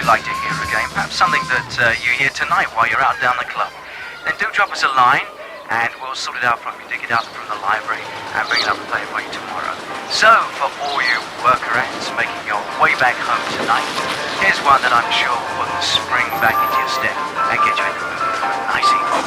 you'd like to hear again, perhaps something that you hear tonight while you're out down the club, then do drop us a line and we'll sort it out from you, dig it up from the library and bring it up and play it for you tomorrow. So, for all you worker ants making your way back home tonight, here's one that I'm sure will put the spring back into your step and get you in the mood for a nice evening.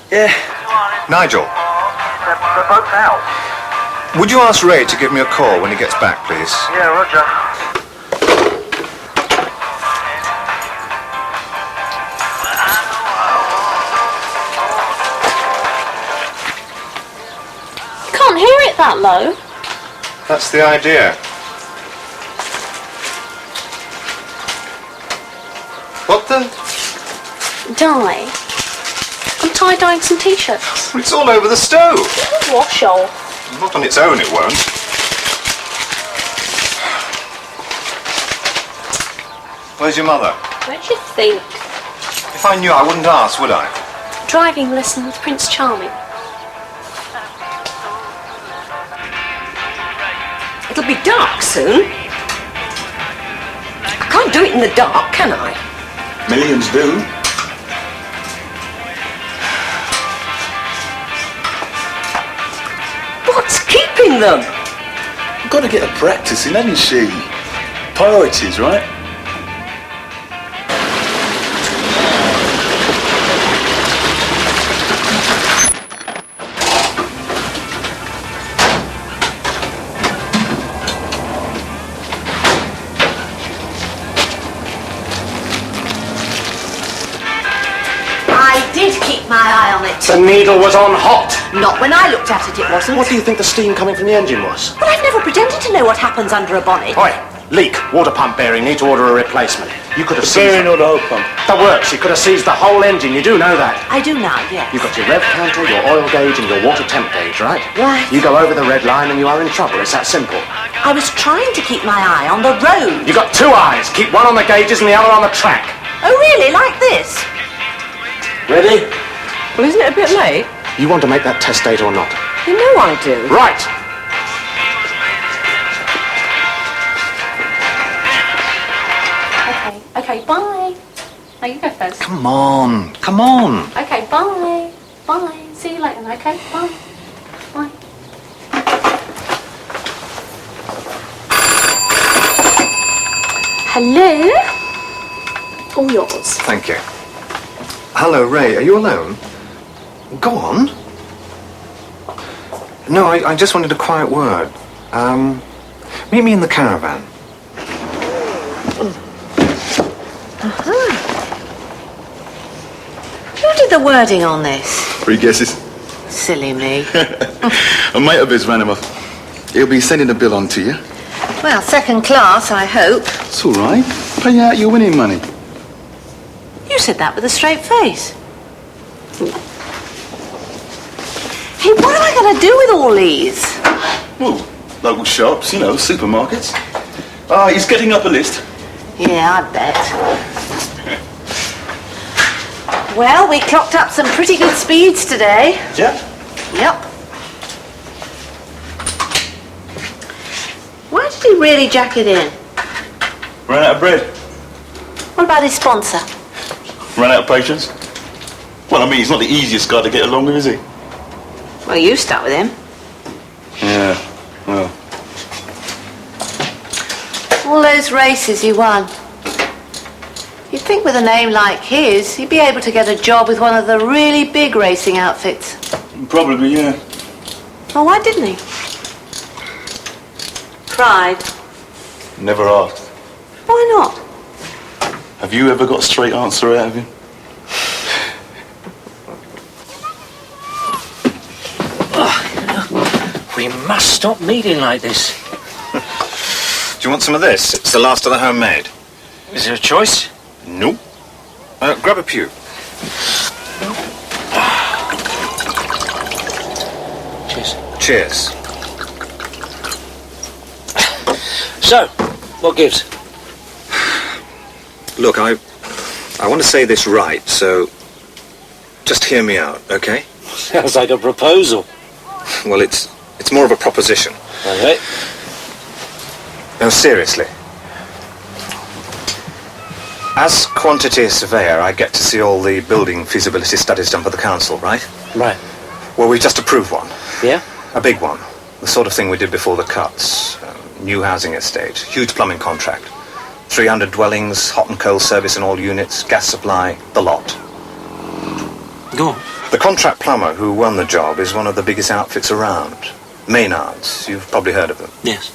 Yeah. Nigel, They're both out. would you ask Ray to give me a call when he gets back, please? Yeah, Roger. You can't hear it that low. That's the idea. What the? Dye. I'm tie-dyeing some t-shirts. It's all over the stove. Wash off. Not on its own, it won't. Where's your mother? Where do you think? If I knew, I wouldn't ask, would I? Driving lesson with Prince Charming. It'll be dark soon. I can't do it in the dark, can I? Millions do. What's keeping them? Got to get her practicing, hasn't she? Priorities, right? I did keep my eye on it. The needle was on hot. Not when I looked at it, it wasn't. What do you think the steam coming from the engine was? But I've never pretended to know what happens under a bonnet. Oi, leak, water pump bearing, need to order a replacement. You could have seized Bearing or the whole pump? the works, you could have seized the whole engine, you do know that. I do now, yes. You've got your rev counter, your oil gauge and your water temp gauge, right? Right. You go over the red line and you are in trouble, it's that simple. I was trying to keep my eye on the road. You got two eyes, keep one on the gauges and the other on the track. Oh, really? Like this? Ready? Well, isn't it a bit late? You want to make that test date or not? You know I do. Right! Okay, bye. No, you go first. Come on, come on. Okay, bye. Bye. See you later, okay? Bye. Bye. Hello? All yours. Thank you. Hello, Ray, are you alone? Go on. No, I just wanted a quiet word. Meet me in the caravan. Who did the wording on this? 3 guesses. Silly me. A mate of his ran him off. He'll be sending the bill on to you. Well, second class, I hope. It's all right. Pay out your winning money. You said that with a straight face. Hey, what am I going to do with all these? Well, local shops, you know, supermarkets. Ah, he's getting up a list. Yeah, I bet. Well, we clocked up some pretty good speeds today. Yeah. Yep. Why did he really jack it in? Ran out of bread. What about his sponsor? Ran out of patience. Well, I mean, he's not the easiest guy to get along with, is he? Well, you stuck with him. Yeah, well. All those those races he won. You'd think with a name like his, he'd be able to get a job with one of the really big racing outfits. Probably, yeah. Well, why didn't he? Tried. Never asked. Why not? Have you ever got a straight answer out of him? We must stop meeting like this. Do you want some of this? It's the last of the homemade. Is there a choice? Nope. Grab a pew. Cheers. Cheers. So, what gives? Look, I want to say this right, so just hear me out, okay? Sounds like a proposal. Well, it's more of a proposition. Okay. No, seriously. As quantity surveyor, I get to see all the building feasibility studies done by the council, right? Right. Well, we just approved one. Yeah? A big one. The sort of thing we did before the cuts. New housing estate, huge plumbing contract. 300 dwellings, hot and cold service in all units, gas supply, the lot. Go on. The contract plumber who won the job is one of the biggest outfits around. Maynards, you've probably heard of them. Yes.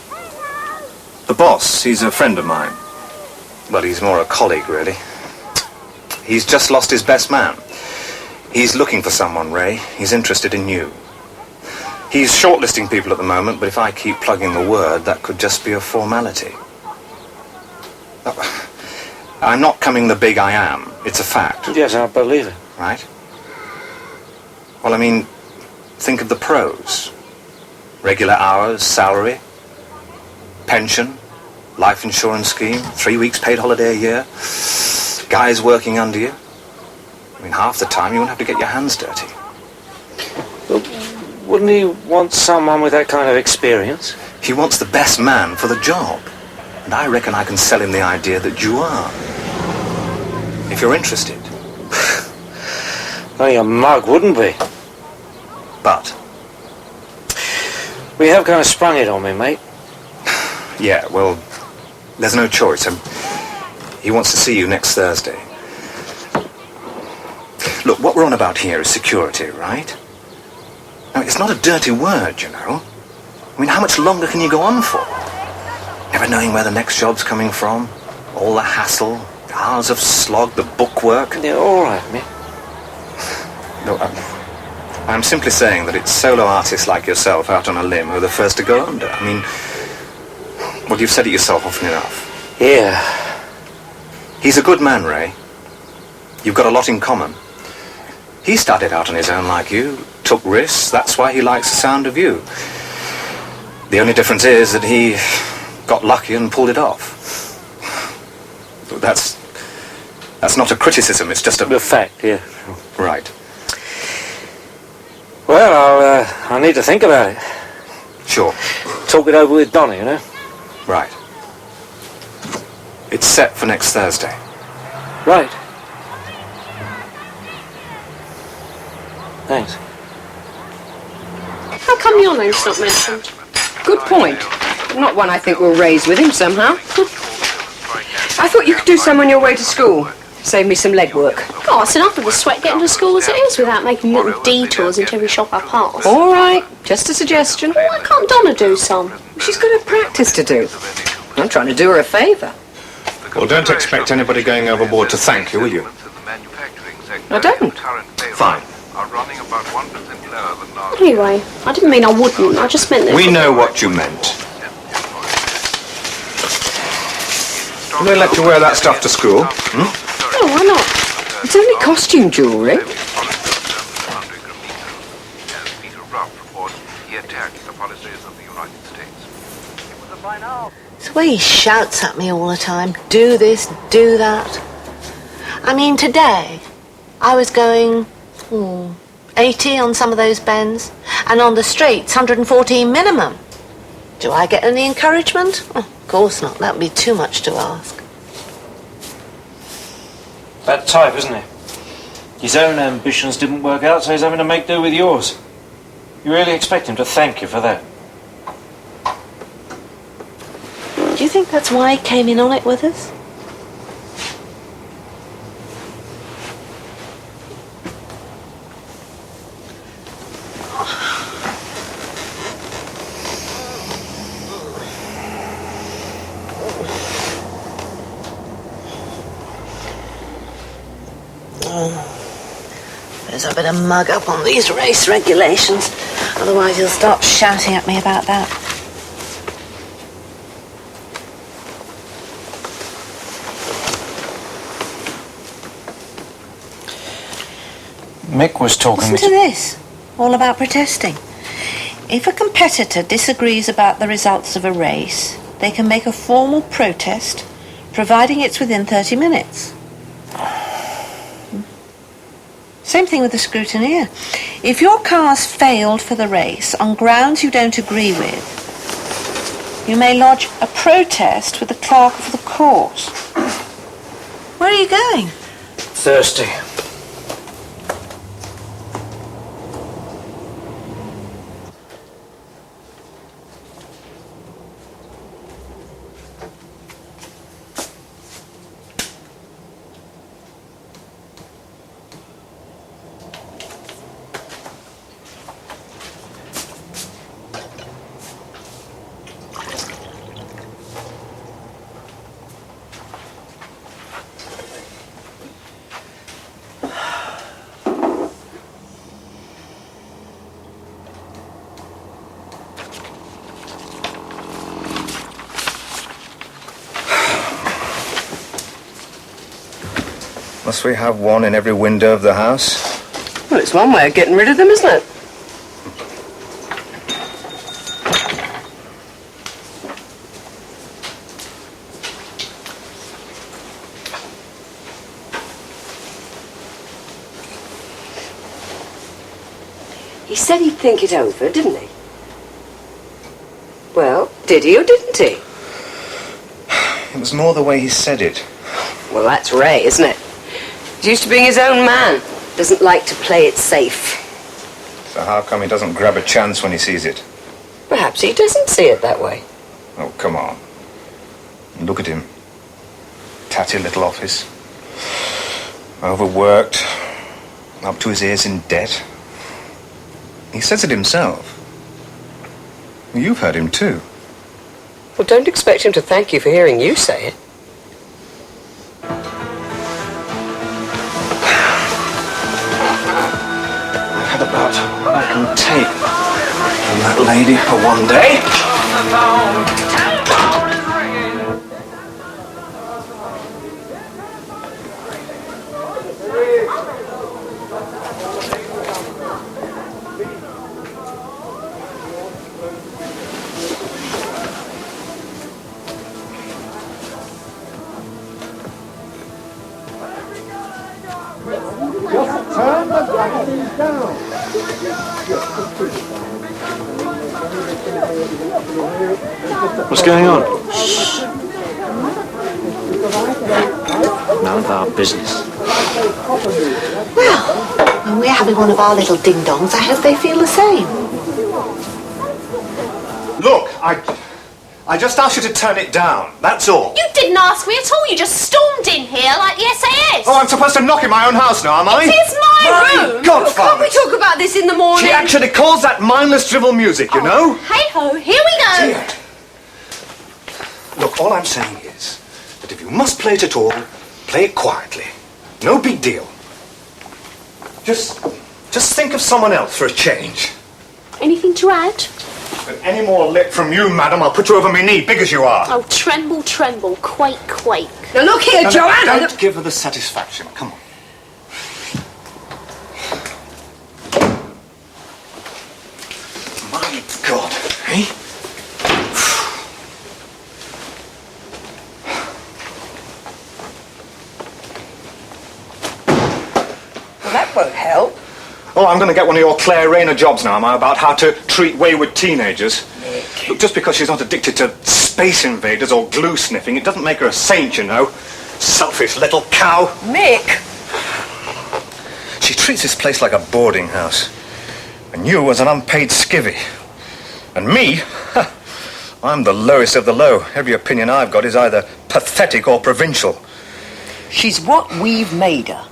The boss, he's a friend of mine. Well, he's more a colleague, really. He's just lost his best man. He's looking for someone, Ray. He's interested in you. He's shortlisting people at the moment, but if I keep plugging the word, that could just be a formality. I'm not coming the big I am. It's a fact. Yes, I believe it. Right? Well, I mean, think of the pros. Regular hours, salary, pension, life insurance scheme, 3 weeks paid holiday a year, guys working under you. I mean, half the time you won't have to get your hands dirty. Wouldn't he want someone with that kind of experience? He wants the best man for the job. And I reckon I can sell him the idea that you are. If you're interested. Only a mug wouldn't be. But, We have kind of sprung it on me, mate. yeah, well, there's no choice. He wants to see you next Thursday. Look, what we're on about here is security, right? Now, it's not a dirty word, you know. I mean, how much longer can you go on for? Never knowing where the next job's coming from. All the hassle, the hours of slog, the bookwork. Yeah, all right, mate. No, I'm simply saying that it's solo artists like yourself out on a limb who are the first to go under. I mean, well, you've said it yourself often enough. Yeah. He's a good man, Ray. You've got a lot in common. He started out on his own like you, took risks, that's why he likes the sound of you. The only difference is that he got lucky and pulled it off. But that's not a criticism, it's just The a... fact, yeah. Right. Well, I'll need to think about it. Sure. Talk it over with Donna, you know? Right. It's set for next Thursday. Right. Thanks. How come your name's not mentioned? Good point. Not one I think will raise with him somehow. I thought you could do some on your way to school. Save me some legwork. Oh, it's enough of the sweat getting to school as it is without making little detours into every shop I pass. All right, just a suggestion. Why can't Donna do some? She's got a practice to do. I'm trying to do her a favour. Well, don't expect anybody going overboard to thank you, will you? I don't. Fine. Anyway, I didn't mean I wouldn't. I just meant that... We know what you meant. Will they let you wear that stuff to school? Oh, why not? It's only costume jewellery. It's the way he shouts at me all the time. Do this, do that. I mean, today, I was going 80 on some of those bends, and on the straights, 114 minimum. Do I get any encouragement? Oh, of course not. That would be too much to ask. Bad type, isn't he? His own ambitions didn't work out, so he's having to make do with yours. You really expect him to thank you for that? Do you think that's why he came in on it with us? Suppose I better mug up on these race regulations, otherwise he'll start shouting at me about that. Mick was talking Listen to this, all about protesting. If a competitor disagrees about the results of a race, they can make a formal protest, providing it's within 30 minutes. Same thing with the scrutineer. If your car's failed for the race on grounds you don't agree with, you may lodge a protest with the clerk of the course. Where are you going? thirsty. Must we have one in every window of the house? Well, it's one way of getting rid of them, isn't it? He said he'd think it over, didn't he? Well, did he or didn't he? It was more the way he said it. Well, that's Ray, isn't it? He's used to being his own man. Doesn't like to play it safe. So how come he doesn't grab a chance when he sees it? Perhaps he doesn't see it that way. Oh, come on. Look at him. Tatty little office. Overworked. Up to his ears in debt. He says it himself. You've heard him too. Well, don't expect him to thank you for hearing you say it. About what I can take from that lady for one day. Turn the magazine down. What's going on? None of our business. Well, when we're having one of our little ding-dongs, I hope they feel the same. Look, I just asked you to turn it down, that's all. You didn't ask me at all. You just stormed in here like the SAS. Oh, I'm supposed to knock in my own house now, am I? It is my room. Godfather! Can't we talk about this in the morning? She actually calls that mindless drivel music, you know? Hey-ho, here we go. Dear. Look, all I'm saying is that if you must play it at all, play it quietly. No big deal. Just think of someone else for a change. Anything to add? With any more lip from you, madam, I'll put you over my knee, big as you are. Oh, tremble, tremble, quake, quake. Now look here, Joanna. Don't give her the satisfaction. Come on. My God, eh? Well, that won't help. Oh, I'm going to get one of your Claire Rayner jobs now, am I, about how to treat wayward teenagers. Look, just because she's not addicted to space invaders or glue sniffing, it doesn't make her a saint, you know. Selfish little cow. Mick! She treats this place like a boarding house. And you as an unpaid skivvy. And me, I'm the lowest of the low. Every opinion I've got is either pathetic or provincial. She's what we've made her.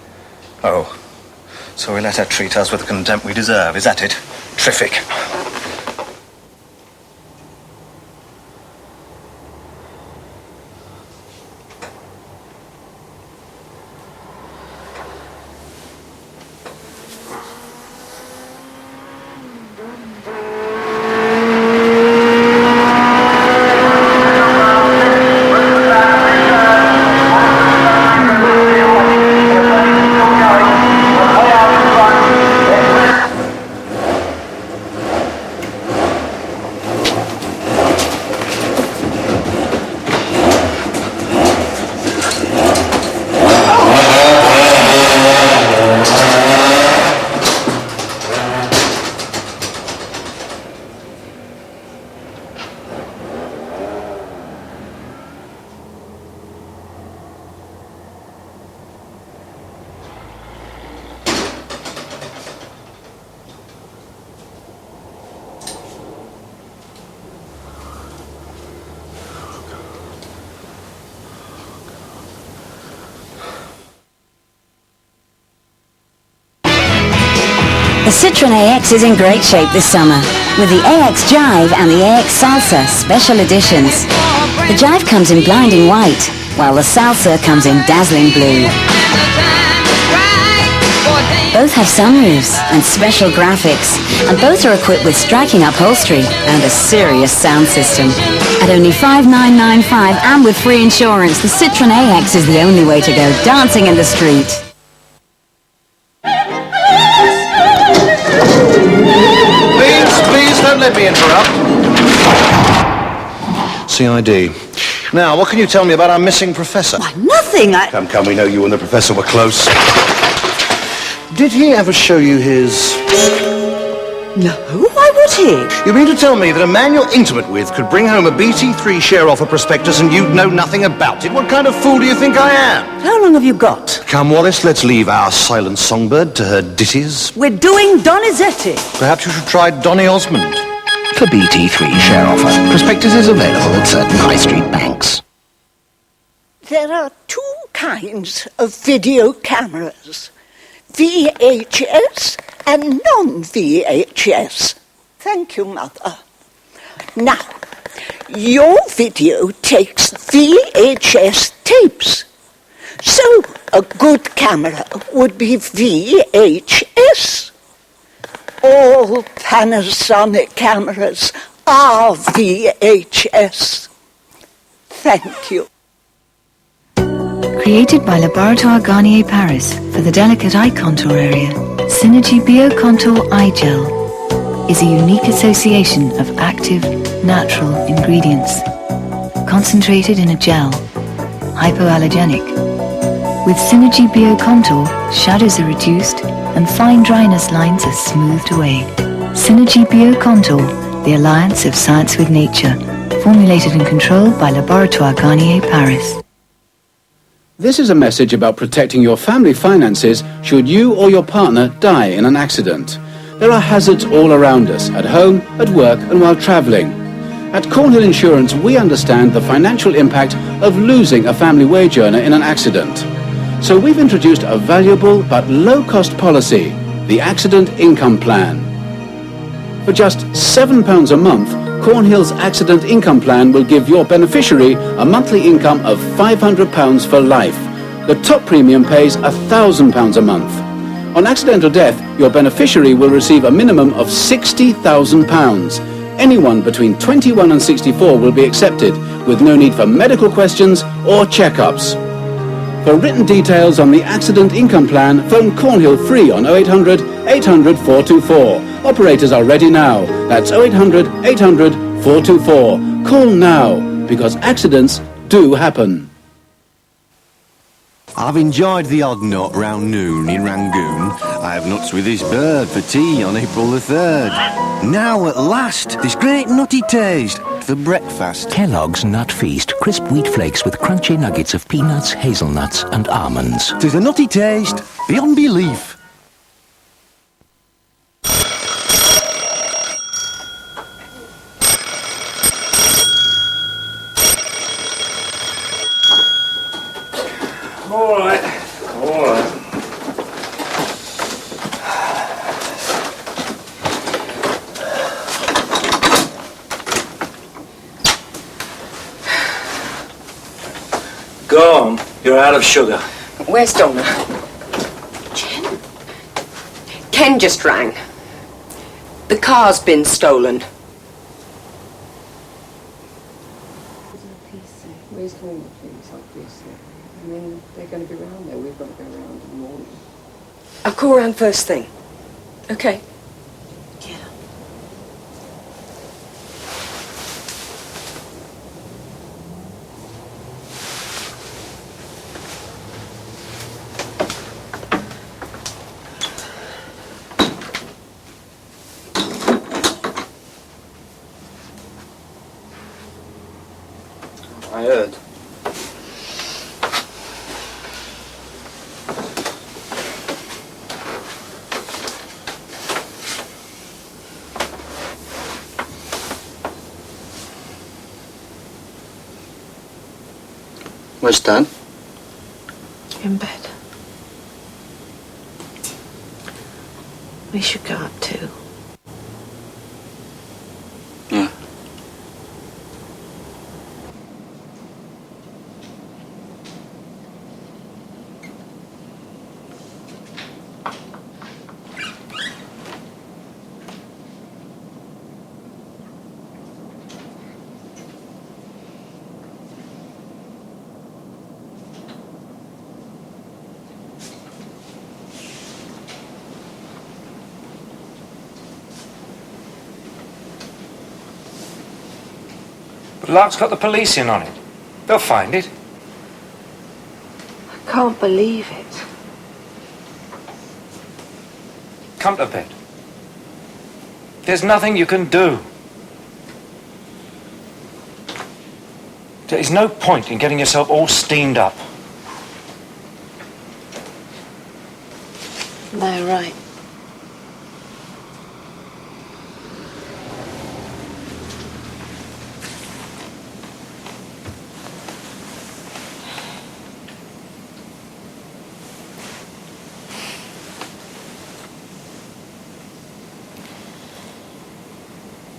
Oh, so we let her treat us with the contempt we deserve, is that it? Terrific. The Citroën AX is in great shape this summer with the AX Jive and the AX Salsa Special Editions. The Jive comes in blinding white, while the Salsa comes in dazzling blue. Both have sunroofs and special graphics, and both are equipped with striking upholstery and a serious sound system. At only $5,995 and with free insurance, the Citroën AX is the only way to go dancing in the street. Please don't let me interrupt. CID. Now, what can you tell me about our missing professor? Why, nothing. Come, we know you and the professor were close. Did he ever show you his... No, why would he? You mean to tell me that a man you're intimate with could bring home a BT3 share offer prospectus and you'd know nothing about it? What kind of fool do you think I am? How long have you got? Come, Wallace, let's leave our silent songbird to her ditties. We're doing Donizetti. Perhaps you should try Donny Osmond. For BT3 share offer, prospectus is available at certain high street banks. There are two kinds of video cameras, VHS and non-VHS. Thank you, Mother. Now, your video takes VHS tapes, so a good camera would be VHS. All Panasonic cameras are VHS. Thank you. Created by Laboratoire Garnier Paris for the delicate eye contour area, Synergy Bio Contour Eye Gel is a unique association of active, natural ingredients, concentrated in a gel, hypoallergenic. With Synergy Bio Contour, shadows are reduced and fine dryness lines are smoothed away. Synergy Bio Contour, the alliance of science with nature, formulated and controlled by Laboratoire Garnier Paris. This is a message about protecting your family finances should you or your partner die in an accident. There are hazards all around us, at home, at work, and while travelling. At Cornhill Insurance, we understand the financial impact of losing a family wage earner in an accident. So we've introduced a valuable but low-cost policy, the Accident Income Plan. For just £7 a month, Cornhill's Accident Income Plan will give your beneficiary a monthly income of £500 for life. The top premium pays £1,000 a month. On accidental death, your beneficiary will receive a minimum of £60,000. Anyone between 21 and 64 will be accepted, with no need for medical questions or checkups. For written details on the Accident Income Plan, phone Cornhill free on 0800 800 424. Operators are ready now. That's 0800 800 424. Call now, because accidents do happen. I've enjoyed the odd nut round noon in Rangoon. I have nuts with this bird for tea on April the 3rd. Now at last, this great nutty taste for breakfast. Kellogg's Nut Feast. Crisp wheat flakes with crunchy nuggets of peanuts, hazelnuts and almonds. Tis a nutty taste beyond belief. Go on. You're out of sugar. Where's Donna? Ken just rang. The car's been stolen. Where's Donna, please? Obviously. I mean, they're going to be around there. We've got to go around in the morning. I'll call round first thing. Okay. I heard. Where's Dad? In bed. We should go up too. Yeah. But Lark's got the police in on it. They'll find it. I can't believe it. Come to bed. There's nothing you can do. There's no point in getting yourself all steamed up. No, right.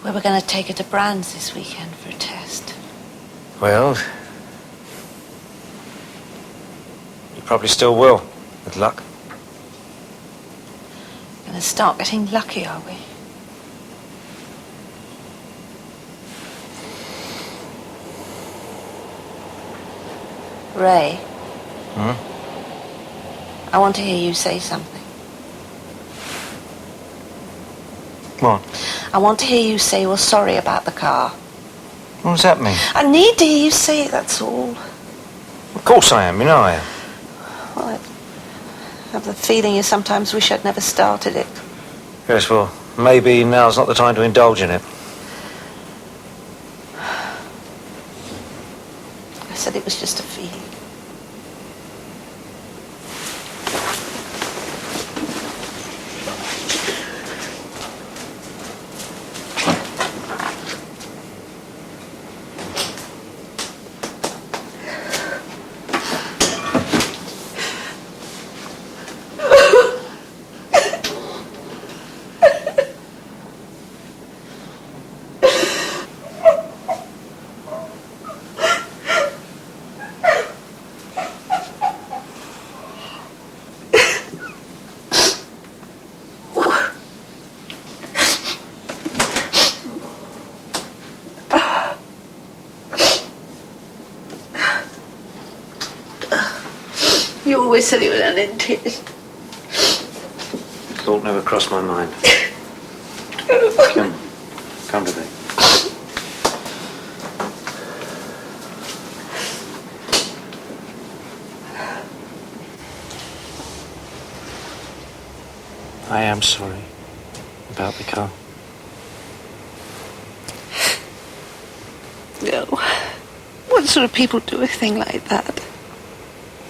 We were going to take her to Brands this weekend for a test. Well, you probably still will, with luck. Going to start getting lucky, are we? Ray, I want to hear you say something. What? I want to hear you say you're sorry about the car. What does that mean? I need to hear you say it, that's all. Of course I am, you know I am. Well, I have the feeling you sometimes wish I'd never started it. Yes, well, maybe now's not the time to indulge in it. I said it was just a feeling. You always said it was unintended. Thought never crossed my mind. Come to bed. I am sorry about the car. No. What sort of people do a thing like that?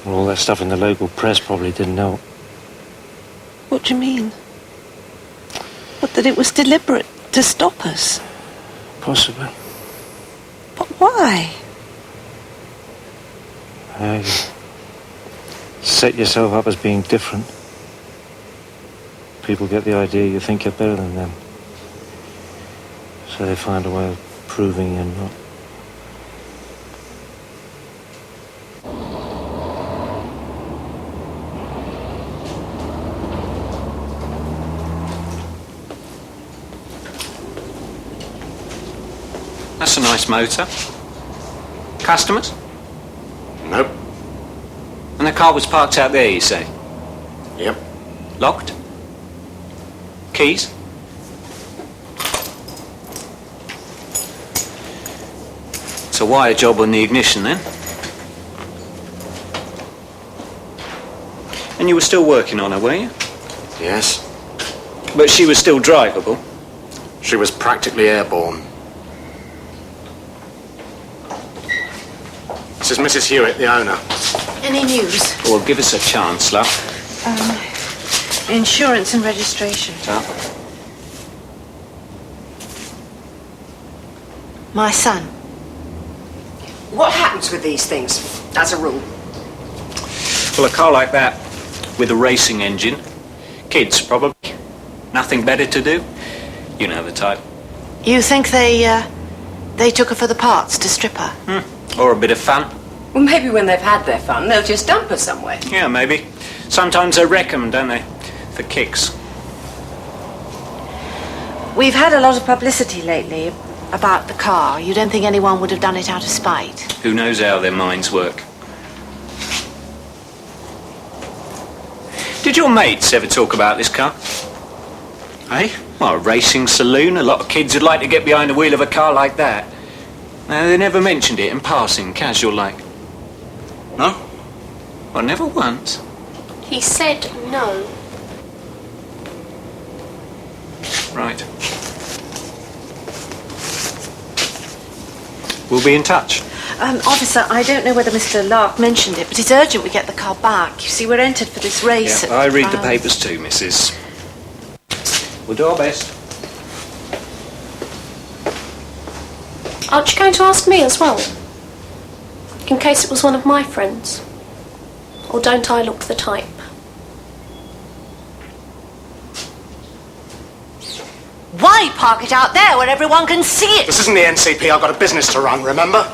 Well, all that stuff in the local press probably didn't help. What do you mean? What, that it was deliberate to stop us? Possibly. But why? You set yourself up as being different. People get the idea you think you're better than them. So they find a way of proving you're not. That's a nice motor. Customers? Nope. And the car was parked out there, you say? Yep. Locked? Keys? It's a wire job on the ignition then? And you were still working on her, were you? Yes. But she was still drivable? She was practically airborne. This is Mrs. Hewitt, the owner. Any news? Well, give us a chance, love. Insurance and registration. My son. What happens with these things, as a rule? Well, a car like that, with a racing engine, kids probably, nothing better to do. You know the type. You think they took her for the parts to strip her? Or a bit of fun. Well, maybe when they've had their fun, they'll just dump her somewhere. Yeah, maybe. Sometimes they wreck 'em, don't they? For kicks. We've had a lot of publicity lately about the car. You don't think anyone would have done it out of spite? Who knows how their minds work? Did your mates ever talk about this car? Eh? Well, a racing saloon. A lot of kids would like to get behind the wheel of a car like that. No, they never mentioned it in passing, casual like. No? Well, never once. He said no. Right. We'll be in touch. Officer, I don't know whether Mr. Lark mentioned it, but it's urgent we get the car back. You see, we're entered for this race. Yeah, I read the papers too, Mrs. We'll do our best. Aren't you going to ask me as well? In case it was one of my friends. Or don't I look the type? Why park it out there where everyone can see it? This isn't the NCP. I've got a business to run, remember?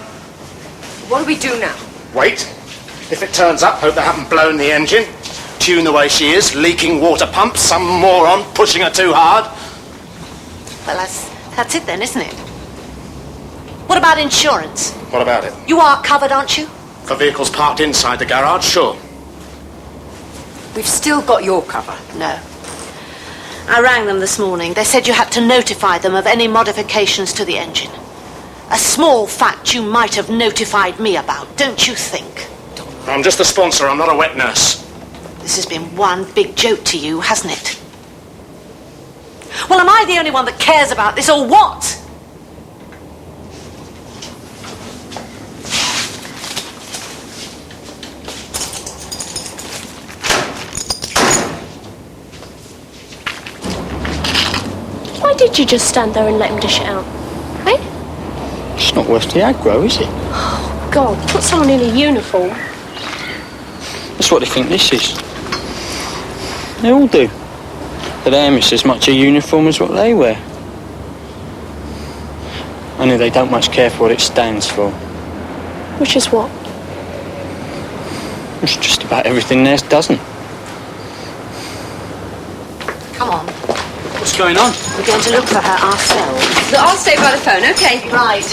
What do we do now? Wait. If it turns up, hope they haven't blown the engine. Tune the way she is, leaking water pumps, some moron pushing her too hard. Well, that's it then, isn't it? What about insurance? What about it? You are covered, aren't you? For vehicles parked inside the garage, sure. We've still got your cover. No. I rang them this morning. They said you had to notify them of any modifications to the engine. A small fact you might have notified me about, don't you think? I'm just a sponsor, I'm not a wet nurse. This has been one big joke to you, hasn't it? Well, am I the only one that cares about this, or what? Why did you just stand there and let him dish it out? Eh? It's not worth the aggro, is it? Oh, God, put someone in a uniform. That's what they think this is. They all do. For them, it's as much a uniform as what they wear. Only they don't much care for what it stands for. Which is what? It's just about everything theirs doesn't. Come on. What's going on? We're going to look for her ourselves. Look, I'll stay by the phone, okay? Right.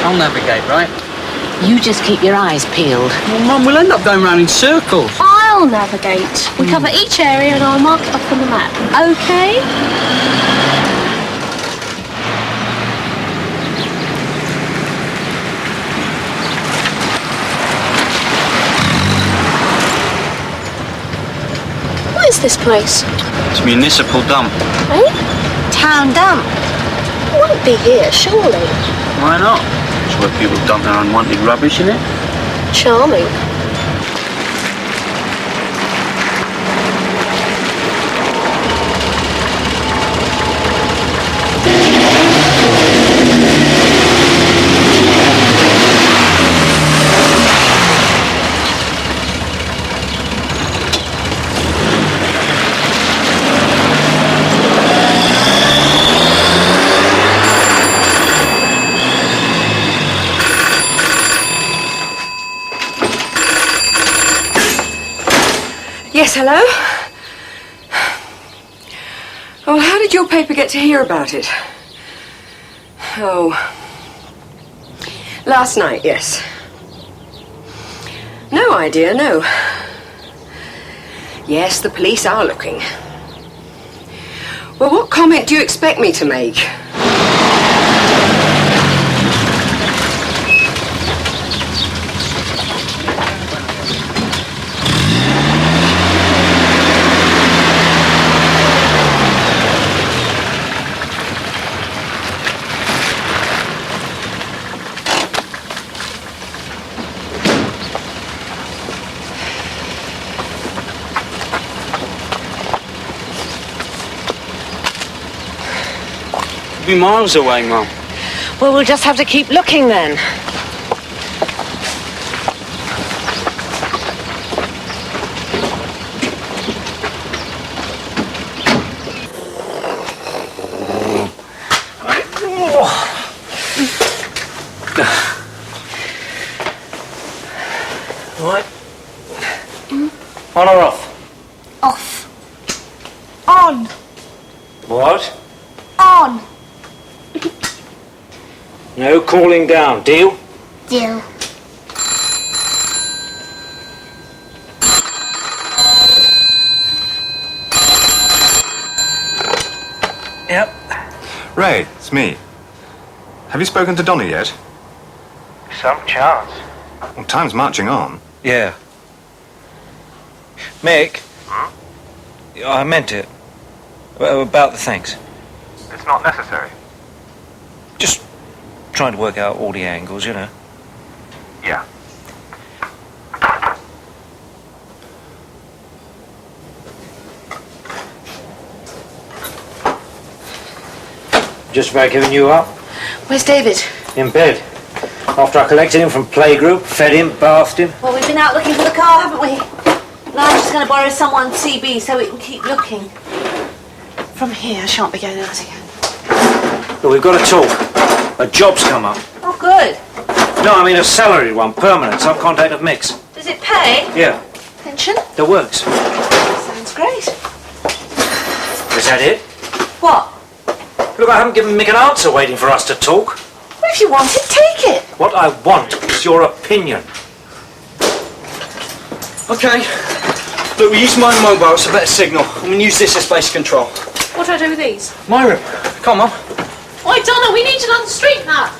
I'll navigate, right? You just keep your eyes peeled. Well, Mum, we'll end up going round in circles. I'll navigate. We cover each area and I'll mark it off on the map. Okay? What is this place? It's municipal dump. Eh? Town dump. It won't be here, surely. Why not? It's where people dump their unwanted rubbish, isn't it? Charming. Yes, hello? did your paper get to hear about it? Oh. Last night, yes. No idea, no. Yes, the police are looking. Well, what comment do you expect me to make? Be miles away, Mum. Well, we'll just have to keep looking then. Right. On or off? Off. On. What? On. No calling down. Deal? Deal. Yep. Ray, it's me. Have you spoken to Donny yet? Some chance. Well, time's marching on. Yeah. Mick? I meant it. About the thanks. It's not necessary. Just trying to work out all the angles, you know. Yeah. Just about giving you up? Where's David? In bed. After I collected him from playgroup, fed him, bathed him. Well, we've been out looking for the car, haven't we? Now I'm just going to borrow someone's CB so we can keep looking. From here, I shan't be going out again. But we've got to talk. A job's come up. Oh, good. No, I mean a salaried one, permanent, subcontract of Mick's. Does it pay? Yeah, Pension? that works. Sounds great. Is that it? What? Look, I haven't given Mick an answer waiting for us to talk. Well, if you want it, take it. What I want is your opinion. Okay. Look, we use my mobile, it's a better signal. I'm going to use this as base control. What do I do with these? My room. Come on. Oi, Donna, we need it on the street map.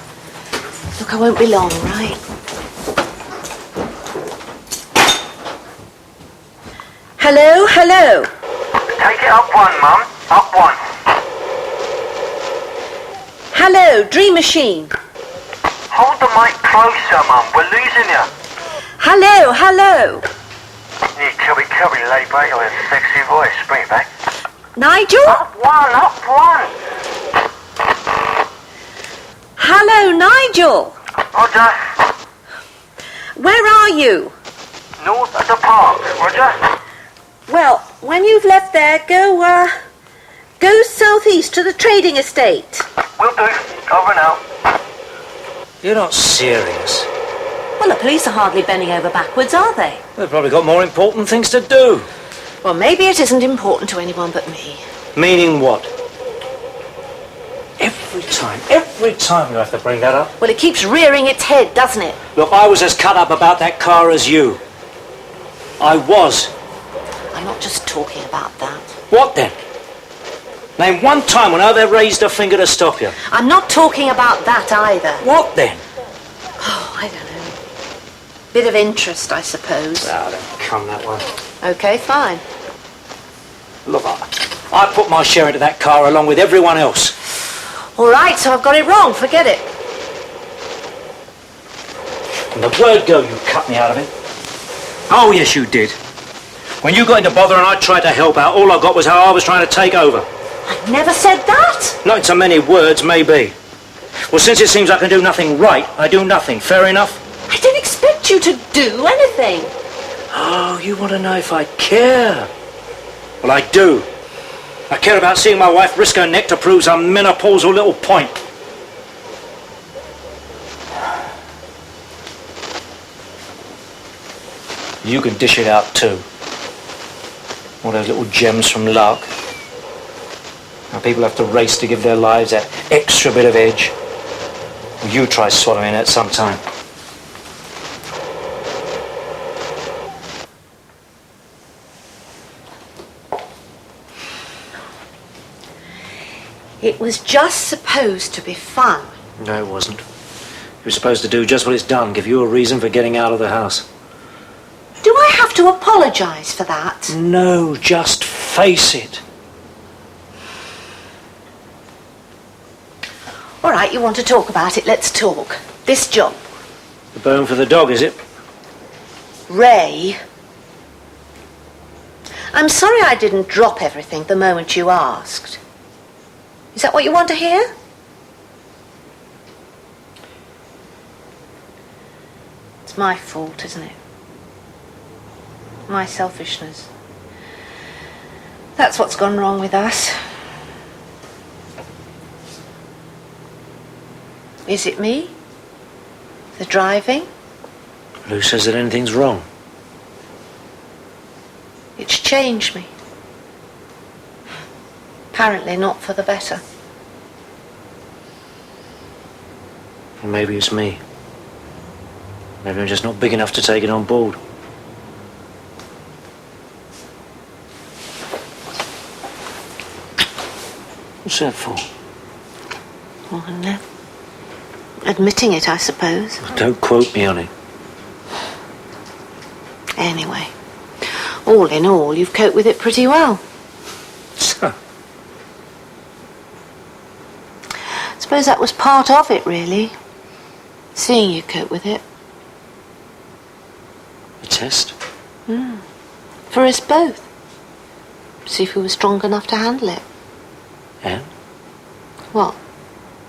Look, I won't be long, right? Hello, hello. Take it up one, Mum. Up one. Hello, Dream Machine. Hold the mic closer, Mum. We're losing you. Hello, hello. You cubby lay back with a sexy voice. Bring it back. Nigel? Up one, up one. Hello, Nigel. Roger. Where are you? North of the park. Roger. Well, when you've left there, go southeast to the trading estate. Will do. Over now. You're not serious. Well, the police are hardly bending over backwards, are they? They've probably got more important things to do. Well, maybe it isn't important to anyone but me. Meaning what? Every time you have to bring that up. Well, it keeps rearing its head, doesn't it? Look, I was as cut up about that car as you. I was. I'm not just talking about that. What then? Name one time when I ever raised a finger to stop you. I'm not talking about that either. What then? Oh, I don't know. Bit of interest, I suppose. No, don't come that way. Okay, fine. Look, I put my share into that car along with everyone else. All right, so I've got it wrong. Forget it. And the word go, you cut me out of it. Oh, yes, you did. When you got into bother and I tried to help out, all I got was how I was trying to take over. I never said that. Not in so many words, maybe. Well, since it seems I can do nothing right, I do nothing. Fair enough? I didn't expect you to do anything. Oh, you want to know if I care? Well, I do. I care about seeing my wife risk her neck to prove some menopausal little point. You can dish it out too. All those little gems from luck. Now people have to race to give their lives that extra bit of edge. You try swallowing it sometime. It was just supposed to be fun. No, it wasn't. You were supposed to do just what it's done, give you a reason for getting out of the house. Do I have to apologise for that? No, just face it. All right, you want to talk about it, let's talk. This job. The bone for the dog, is it? Ray. I'm sorry I didn't drop everything the moment you asked. Is that what you want to hear? It's my fault, isn't it? My selfishness. That's what's gone wrong with us. Is it me? The driving? Who says that anything's wrong? It's changed me. Apparently not for the better. Maybe it's me. Maybe I'm just not big enough to take it on board. What's that for? Oh, no. Admitting it, I suppose. Don't quote me on it. Anyway, all in all, you've coped with it pretty well. So? I suppose that was part of it, really. Seeing you cope with it. A test? For us both. See if we were strong enough to handle it. And? What?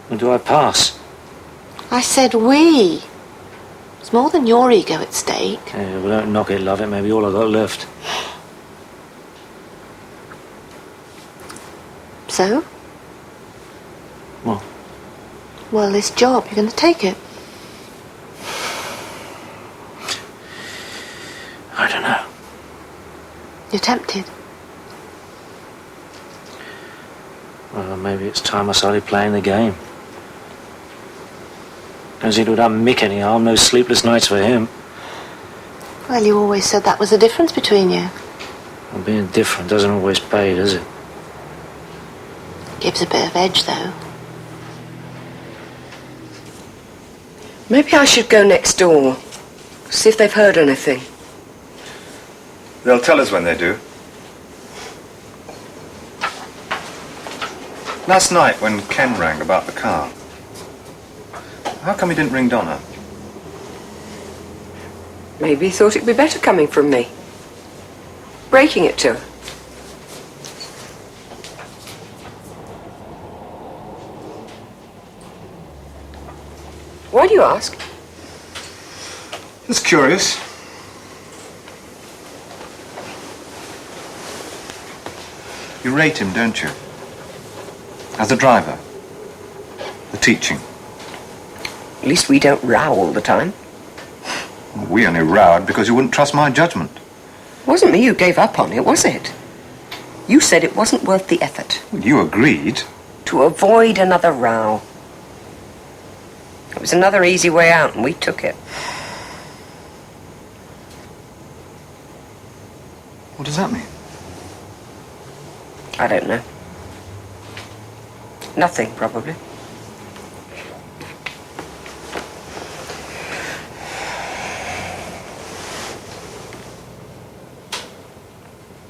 When do I pass? I said we. It's more than your ego at stake. Yeah, well, don't knock it, love. It may be all I've got left. So? What? Well, this job, you're going to take it. I don't know. You're tempted. Well, maybe it's time I started playing the game. Don't seem to have done Mick any harm. No sleepless nights for him. Well, you always said that was the difference between you. Well, being different doesn't always pay, does it? Gives a bit of edge, though. Maybe I should go next door. See if they've heard anything. They'll tell us when they do. Last night when Ken rang about the car, how come he didn't ring Donna? Maybe he thought it'd be better coming from me. Breaking it to her. Why do you ask? Just curious. You rate him, don't you? As a driver. The teaching. At least we don't row all the time. We only rowed because you wouldn't trust my judgment. It wasn't me who gave up on it, was it? You said it wasn't worth the effort. Well, you agreed. To avoid another row. It was another easy way out, and we took it. What does that mean? I don't know. Nothing, probably.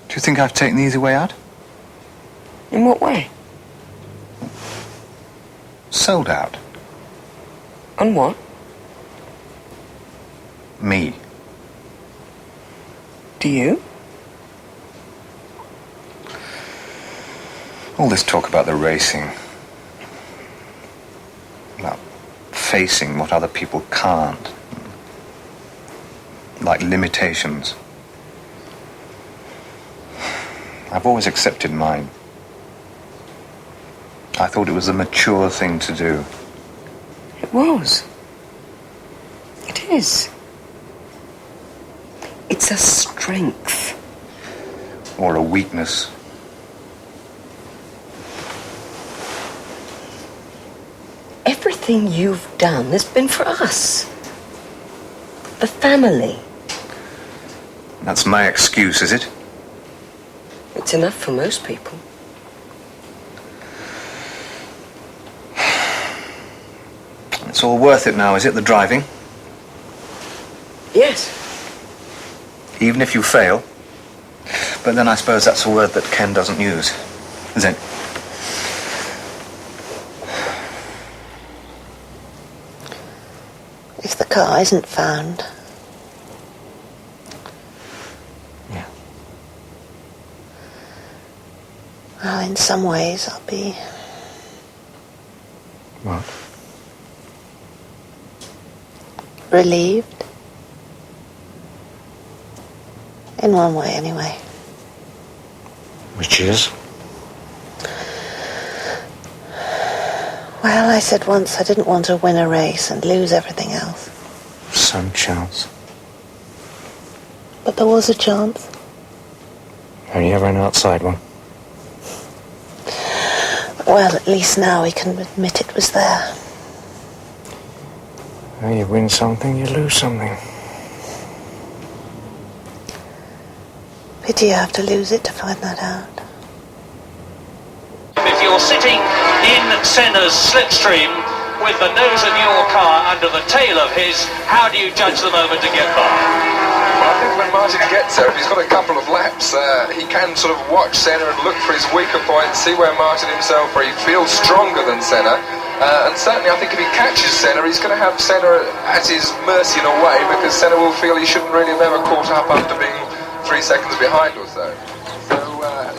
Do you think I've taken the easy way out? In what way? Sold out. On what? Me. Do you? All this talk about the racing, about facing what other people can't, like limitations. I've always accepted mine. I thought it was a mature thing to do. It was. It is. It's a strength. Or a weakness. Everything you've done has been for us. The family. That's my excuse, is it? It's enough for most people. It's all worth it now, is it, the driving? Yes. Even if you fail? But then I suppose that's a word that Ken doesn't use, is it? If the car isn't found. Yeah. Well, in some ways I'll be... What? Relieved. In one way, anyway. Which is? Well, I said once I didn't want to win a race and lose everything else. Some chance. But there was a chance. Only ever an outside one. Well, at least now we can admit it was there. Well, you win something, you lose something. Pity you have to lose it to find that out. If you're sitting in Senna's slipstream with the nose of your car under the tail of his, how do you judge the moment to get by? Well, I think when Martin gets there, if he's got a couple of laps, he can sort of watch Senna and look for his weaker points, see where Martin himself, where he feels stronger than Senna. And certainly I think if he catches Senna, he's going to have Senna at his mercy in a way, because Senna will feel he shouldn't really have ever caught up after being 3 seconds behind or so. So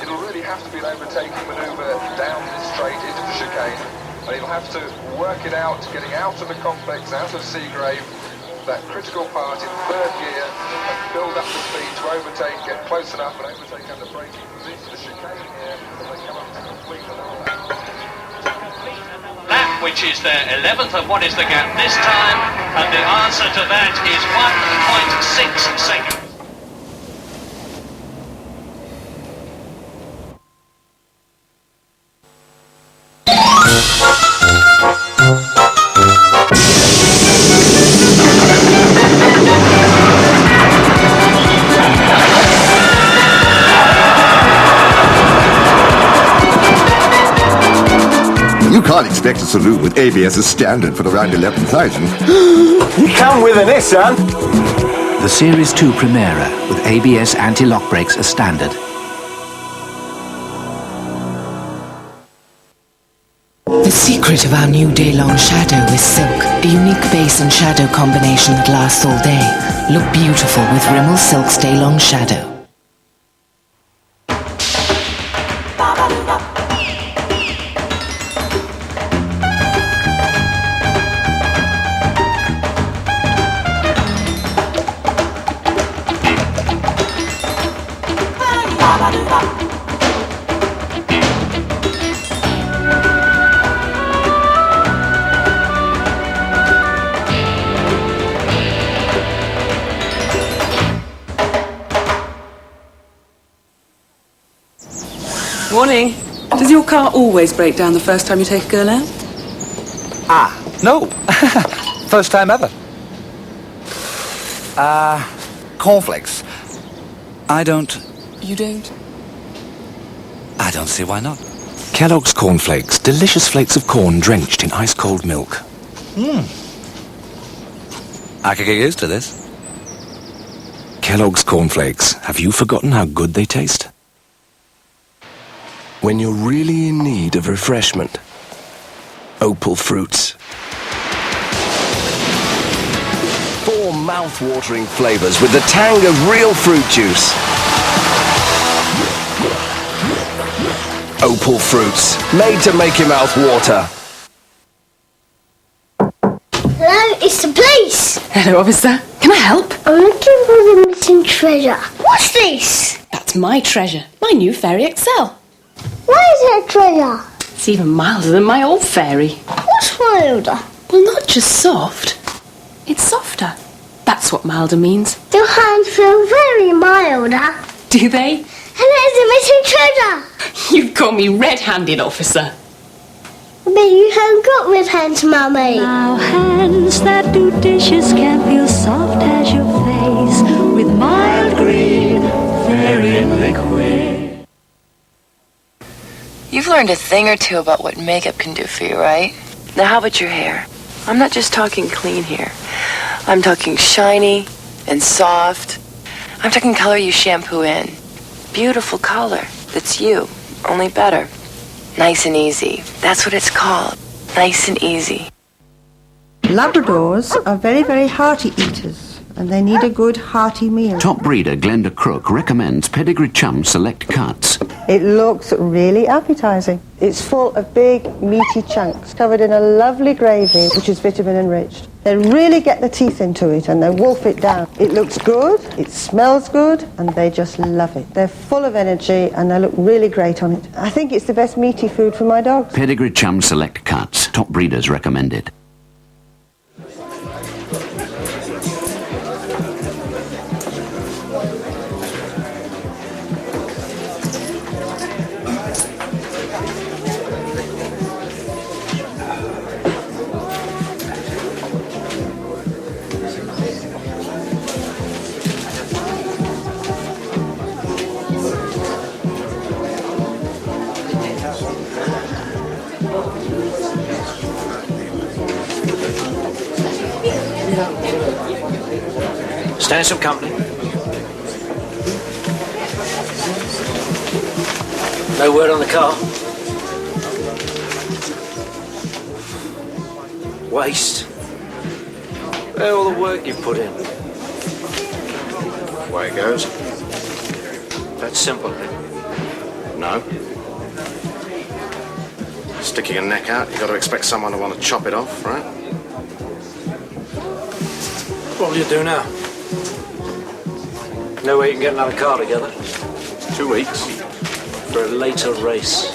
it'll really have to be an overtaking manoeuvre down this straight into the chicane, and he'll have to work it out, getting out of the complex, out of Seagrave, that critical part in third gear, and build up the speed to overtake, get close enough and overtake under braking. This is the chicane here, as they come up to complete another lap, which is their 11th, and what is the gap this time? And the answer to that is 1.6 seconds. You can't expect a saloon with ABS as standard for around 11,000. You come with an S, son. The Series 2 Primera with ABS anti-lock brakes as standard. The secret of our new day-long shadow is silk, a unique base and shadow combination that lasts all day. Look beautiful with Rimmel Silk's day-long shadow. Morning. Does your car always break down the first time you take a girl out? Ah, no. First time ever. Cornflakes. I don't... You don't? I don't see why not. Kellogg's Cornflakes. Delicious flakes of corn drenched in ice-cold milk. I could get used to this. Kellogg's Cornflakes. Have you forgotten how good they taste? When you're really in need of refreshment, Opal Fruits. 4 mouth-watering flavors with the tang of real fruit juice. Opal Fruits, made to make your mouth water. Hello, it's the police. Hello, officer. Can I help? I'm looking for the missing treasure. What's this? That's my treasure. My new Fairy Excel. Why is it a treasure? It's even milder than my old fairy. What's milder? Well, not just soft. It's softer. That's what milder means. Your hands feel very milder. Do they? And there's a missing treasure. You've got me red-handed, officer. But you haven't got with hands, Mummy. Now hands that do dishes can feel soft as your face with mild green fairy liquid. You've learned a thing or two about what makeup can do for you, right? Now how about your hair? I'm not just talking clean here. I'm talking shiny and soft. I'm talking color you shampoo in. Beautiful color. That's you, only better. Nice and easy. That's what it's called. Nice and easy. Labradors are very, very hearty eaters, and they need a good hearty meal. Top breeder Glenda Crook recommends Pedigree Chum Select Cuts. It looks really appetizing. It's full of big, meaty chunks, covered in a lovely gravy, which is vitamin enriched. They really get the teeth into it and they wolf it down. It looks good, it smells good, and they just love it. They're full of energy and they look really great on it. I think it's the best meaty food for my dogs. Pedigree Chum Select Cuts. Top breeders recommended. Stand some company. No word on the car. Waste. Where all the work you put in. Way it goes. That's simple. No. Sticking a neck out, you've got to expect someone to want to chop it off, right? What will you do now? No way you can get another car together. 2 weeks. For a later race.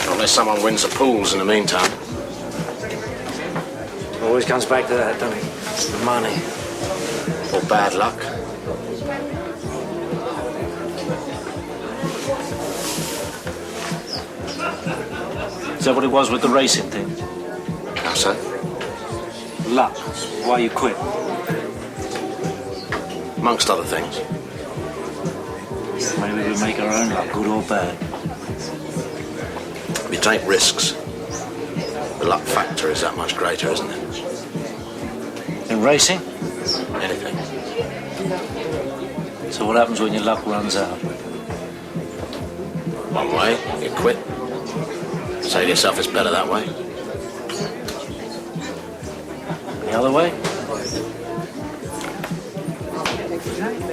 Unless someone wins the pools in the meantime. Always comes back to that, doesn't it? Money. Or bad luck. Is that what it was with the racing thing? How so? Luck. Why you quit? Amongst other things. Maybe we make our own luck, good or bad. We take risks. The luck factor is that much greater, isn't it? In racing? Anything. So what happens when your luck runs out? One way, you quit. Say to yourself it's better that way. The other way?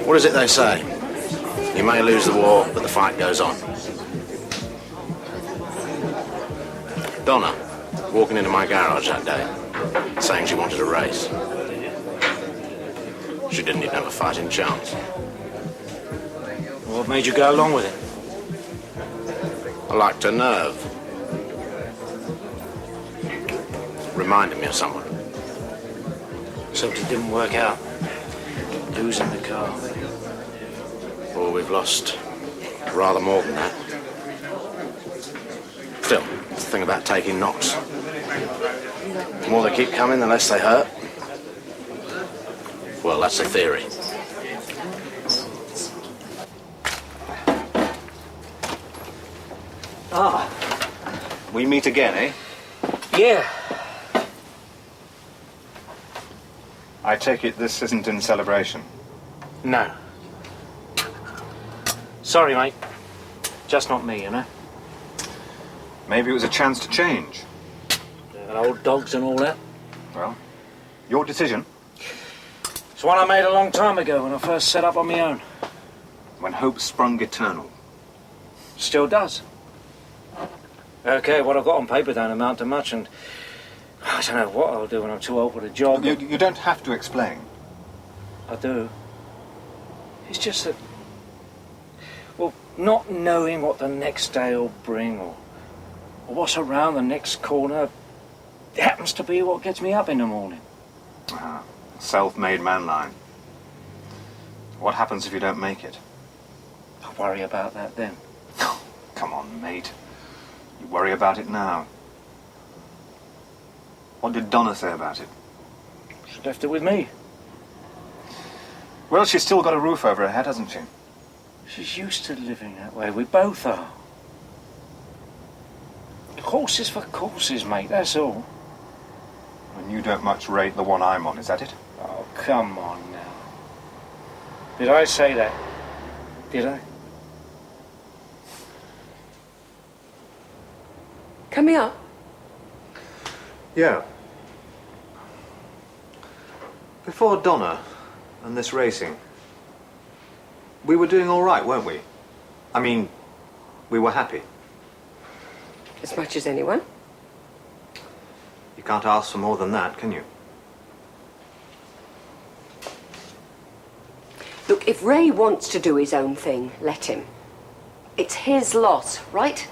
What is it they say? You may lose the war, but the fight goes on. Donna, walking into my garage that day, saying she wanted a race. She didn't even have a fighting chance. What made you go along with it? I liked her nerve. Reminded me of someone. Except it didn't work out. Losing the car. Well, we've lost rather more than that. Still, it's the thing about taking knocks. The more they keep coming, the less they hurt. Well, that's the theory. Ah, we meet again, eh? Yeah. I take it this isn't in celebration? No. Sorry, mate. Just not me, you know. Maybe it was a chance to change. Old dogs and all that. Well, your decision. It's one I made a long time ago when I first set up on my own. When hope sprung eternal. Still does. Okay, what I've got on paper don't amount to much, and I don't know what I'll do when I'm too old for the job. You don't have to explain. I do. It's just that, well, not knowing what the next day will bring, or what's around the next corner, it happens to be what gets me up in the morning. Ah, self-made man line. What happens if you don't make it? I worry about that then. Come on, mate. You worry about it now. What did Donna say about it? She left it with me. Well, she's still got a roof over her head, hasn't she? She's used to living that way. We both are. Horses for courses, mate, that's all. And you don't much rate the one I'm on, is that it? Oh, come on now. Did I say that? Did I? Coming up? Yeah. Before Donna and this racing, we were doing all right, weren't we? I mean, we were happy. As much as anyone. You can't ask for more than that, can you? Look, if Ray wants to do his own thing, let him. It's his loss, right?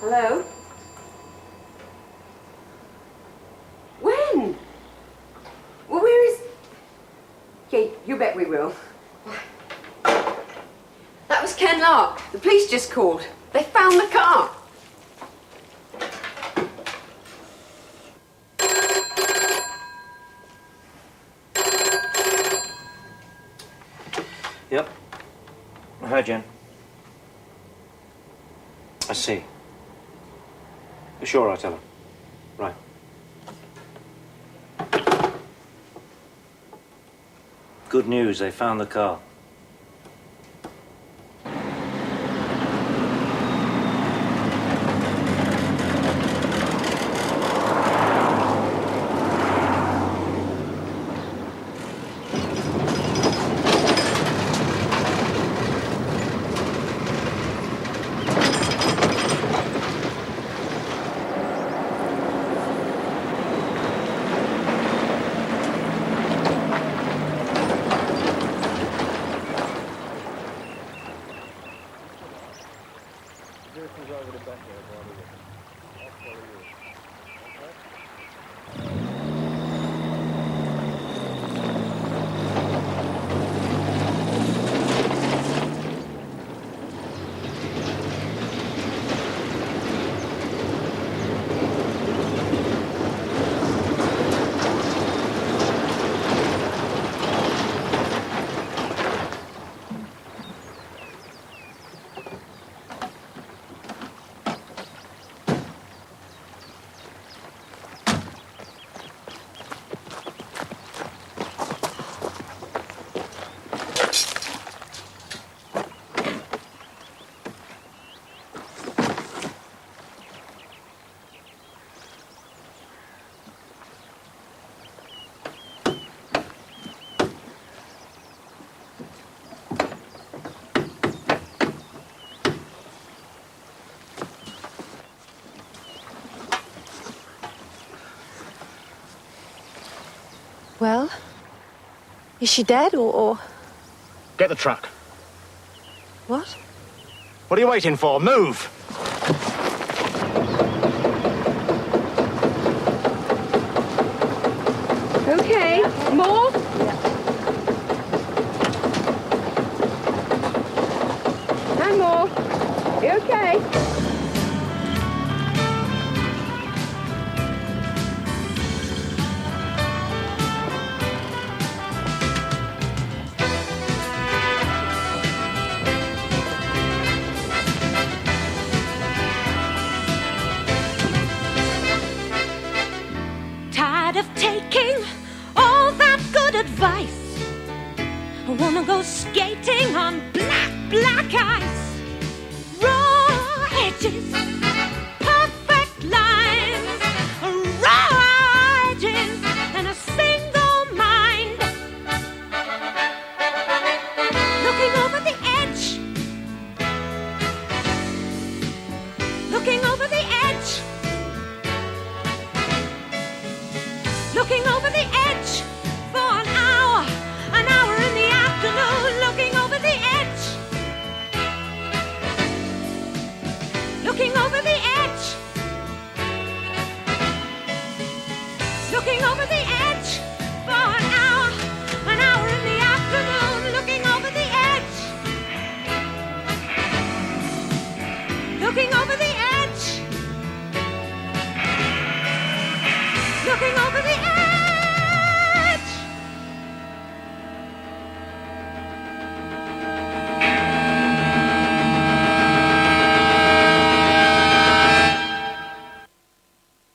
Hello? When? Well, where is... Yeah, you bet we will. That was Ken Lark. The police just called. They found the car. Yep. Hi, Jen. I see. Sure, I'll tell her. Right. Good news, they found the car. Well, is she dead or... Get the truck. What? What are you waiting for? Move! Okay, more? And more. You okay? Tired of taking all that good advice. I wanna go skating on black ice. Raw edges, perfect lines, raw edges, and a single mind. Looking over the edge, looking over the edge, looking over the edge for an hour in the afternoon, looking over the edge, looking over the edge, looking over the